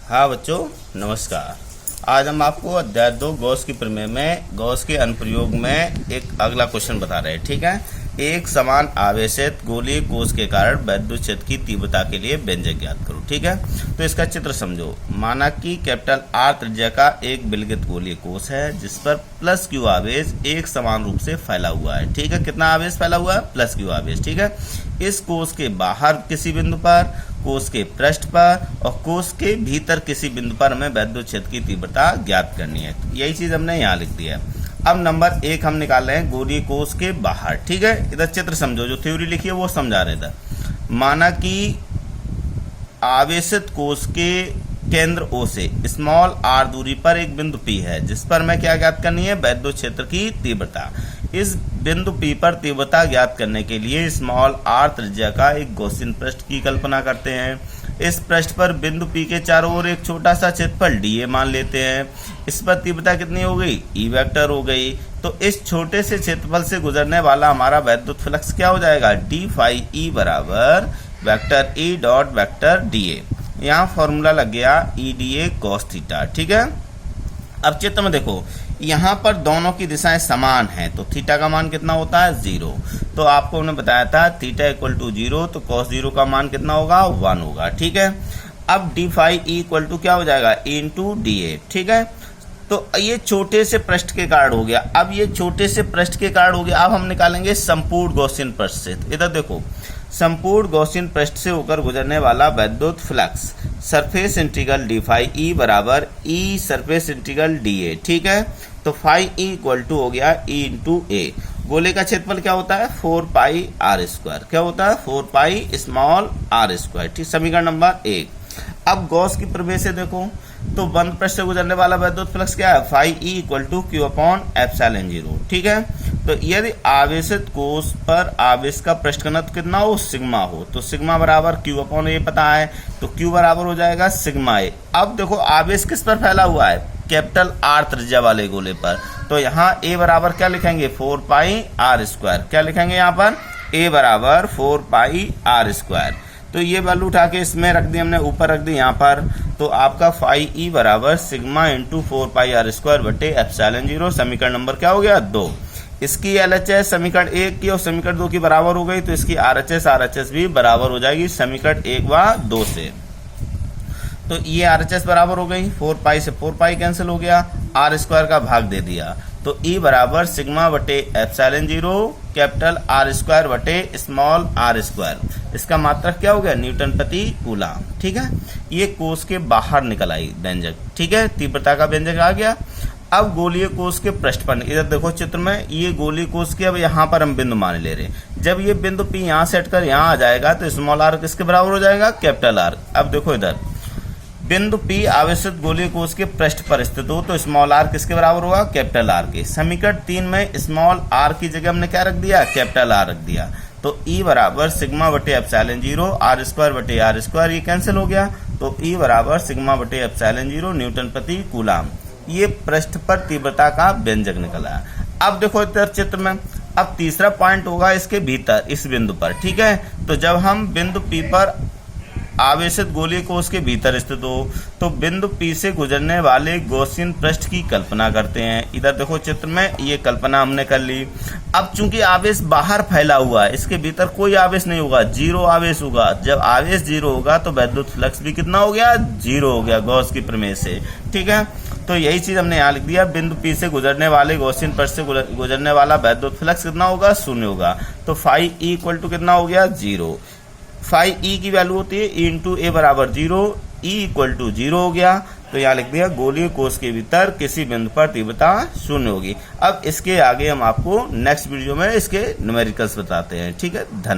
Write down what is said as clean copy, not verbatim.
हाँ बच्चों, नमस्कार। आज हम आपको अध्याय 2 गॉस की प्रमेय में गॉस के अनुप्रयोग में एक अगला क्वेश्चन बता रहे हैं। ठीक है, एक समान आवेशित गोलीय कोश के कारण वैद्युत क्षेत्र की तीव्रता के लिए व्यंजक ज्ञात करो। ठीक है, तो इसका चित्र समझो। माना कि कैपिटल आर त्रिज्या का एक विलगित गोलीय कोश है जिस पर प्लस क्यू आवेश एक समान रूप से फैला हुआ है। ठीक है, कितना आवेश फैला हुआ है? प्लस क्यू आवेश। ठीक है, इस कोश के बाहर किसी बिंदु पर, कोश के पृष्ठ पर और कोश के भीतर किसी बिंदु पर हमें वैद्युत क्षेत्र की तीव्रता ज्ञात करनी है। यही चीज हमने यहाँ लिख दिया है। अब नंबर 1 हम निकाल रहे हैं गोलीय कोश के बाहर। ठीक है, इधर चित्र समझो, जो थ्योरी लिखी है वो समझा रहे थे। माना कि आवेशित कोश के केंद्र O से स्मॉल r दूरी पर एक बिंदु P है जिस पर मैं क्या ज्ञात करनी है? वैद्युत क्षेत्र की तीव्रता। इस बिंदु P पर तीव्रता ज्ञात करने के लिए स्मॉल r त्रिज्या का एक गॉसियन पृष्ठ की कल्पना करते हैं। इस पृष्ठ पर बिंदु P के चारों ओर एक छोटा सा क्षेत्रफल dA मान लेते हैं। इस पर तीव्रता कितनी हो गई? E वेक्टर हो गई। तो इस छोटे से क्षेत्रफल से गुजरने वाला हमारा वैद्युत फ्लक्स क्या हो जाएगा? d फाई E बराबर vector E dot vector dA। यहाँ फॉर्मूला लग गया E dA cos थीटा। ठीक है, अब चित्र में देखो, यहाँ पर दोनों की दिशाएं समान हैं तो थीटा का मान कितना होता है? 0। तो आपको हमने बताया था थीटा इक्वल टू 0, तो cos 0 का मान कितना होगा? 1 होगा। ठीक है, अब d phi E equal to क्या हो जाएगा? E into dA। ठीक है, तो ये छोटे से पृष्ठ के कारण हो गया। अब ये छोटे से पृष्ठ के कारण हो गया। अब हम निकालेंगे संपूर्ण गॉसियन पृष्ठ से। इधर देखो, संपूर्ण गॉसियन पृष्ठ से होकर गुजरने वाला वैद्युत flux surface integral d phi E बराबर E सरफेस इंटीग्रल dA। ठीक है, तो फाई E इक्वल टू हो गया E इंटू A। गोले का क्षेत्रफल क्या होता है? 4 पाई r स्क्वायर। क्या होता है? 4 पाई स्मॉल r स्क्वायर। ठीक, समीकरण नंबर 1। अब गॉस की प्रमेय से देखो, तो बंद पृष्ठ से गुजरने वाला वैद्युत फ्लक्स क्या है? Phi E equal to Q upon epsilon 0। ठीक है, तो यदि आवेशित कोश पर आवेश का पृष्ठ घनत्व कितना हो? सिग्मा हो, तो सिग्मा बराबर Q अपॉन A पता है, तो Q बराबर हो जाएगा सिग्मा A। अब देखो, आवेश किस पर फैला हुआ है? कैपिटल R त्रिज्या वाले गोले पर। तो यहाँ A बराबर क्या लिखेंगे? 4 पाई r स्क्वायर। क्या लिखेंगे यहाँ पर? A बराबर 4 पाई r स्क्वायर। तो ये वैल्यू उठा के इसमें रख दी हमने, ऊपर रख दी यहाँ पर। तो आपका फाई E बराबर सिग्मा इंटू 4 पाई r स्क्वायर बटे एप्सिलॉन 0। समीकरण नंबर क्या हो गया? 2। इसकी LHS समीकरण 1 की और समीकरण 2 की बराबर हो गई, तो इसकी RHS भी बराबर हो जाएगी समीकरण 1 व 2 से। तो ये RHS बराबर हो गई, 4 पाई से 4 पाई कैंसिल हो गया, r स्क्वायर का भाग दे दिया, तो E बराबर सिग्मा बटे एप्सिलॉन 0 कैपिटल R स्क्वायर बटे स्मॉल r स्क्वायर। इसका मात्रक क्या हो गया? न्यूटन प्रति कूलम। ठीक है, ये कोश के बाहर निकल आई व्यंजक। ठीक है, तीव्रता का व्यंजक आ गया। अब गोलीय कोश के पृष्ठ पर, इधर देखो चित्र में, ये गोलीय कोश के अब यहाँ पर हम बिंदु मान ले रहे हैं। जब ये बिंदु P यहाँ से हटकर यहाँ आ जाएगा तो स्मॉल r किसके बराबर हो जाएगा? Capital R। अब देखो इधर बिंदु P आवेशित गोलीय कोश के पृष्ठ पर स्थित हो तो स्मॉल r किसके बराबर होगा? कैपिटल R के। समीकरण 3 में स्मॉल r की जगह हमने क्या रख दिया? कैपिटल R रख दिया। तो E बराबर सिग्मा बटे एप्सिलॉन 0 r स्क्वायर बटे r स्क्वायर, ये कैंसिल हो गया, तो E बराबर सिग्मा बटे एप्सिलॉन 0 न्यूटन प्रति कूलम। ये पृष्ठ पर तीव्रता का व्यंजक निकला है। अब देखो इधर चित्र में, अब तीसरा पॉइंट होगा इसके भीतर, इस बिंदु पर। ठीक है, तो जब हम बिंदु P पर आवेशित गोलीय कोश के भीतर स्थित हो तो बिंदु P से गुजरने वाले गॉसियन पृष्ठ की कल्पना करते हैं। इधर देखो चित्र में, ये कल्पना हमने कर ली। अब चूंकि आवेश बाहर फैला हुआ है, इसके भीतर कोई आवेश नहीं होगा, 0 आवेश होगा। जब आवेश 0 होगा तो वैद्युत फ्लक्स भी कितना हो गया? 0 हो गया गॉस की प्रमेय से। ठीक है, तो यही चीज हमने यहाँ लिख दिया। बिंदु P से गुजरने वाले गॉसियन पृष्ठ से गुजरने वाला वैद्युत फ्लक्स कितना होगा? 0 होगा। तो फाई E इक्वल टू कितना हो गया? 0। फाई E की वैल्यू होती है E इंटू A बराबर 0, E इक्वल टू 0 हो गया। तो यहाँ लिख दिया गोलीय कोश के भीतर किसी बिंदु पर तीव्रता 0 होगी। अब इसके आगे हम आपको नेक्स्ट वीडियो में इसके न्यूमेरिकल्स बताते हैं। ठीक है, धन्यवाद।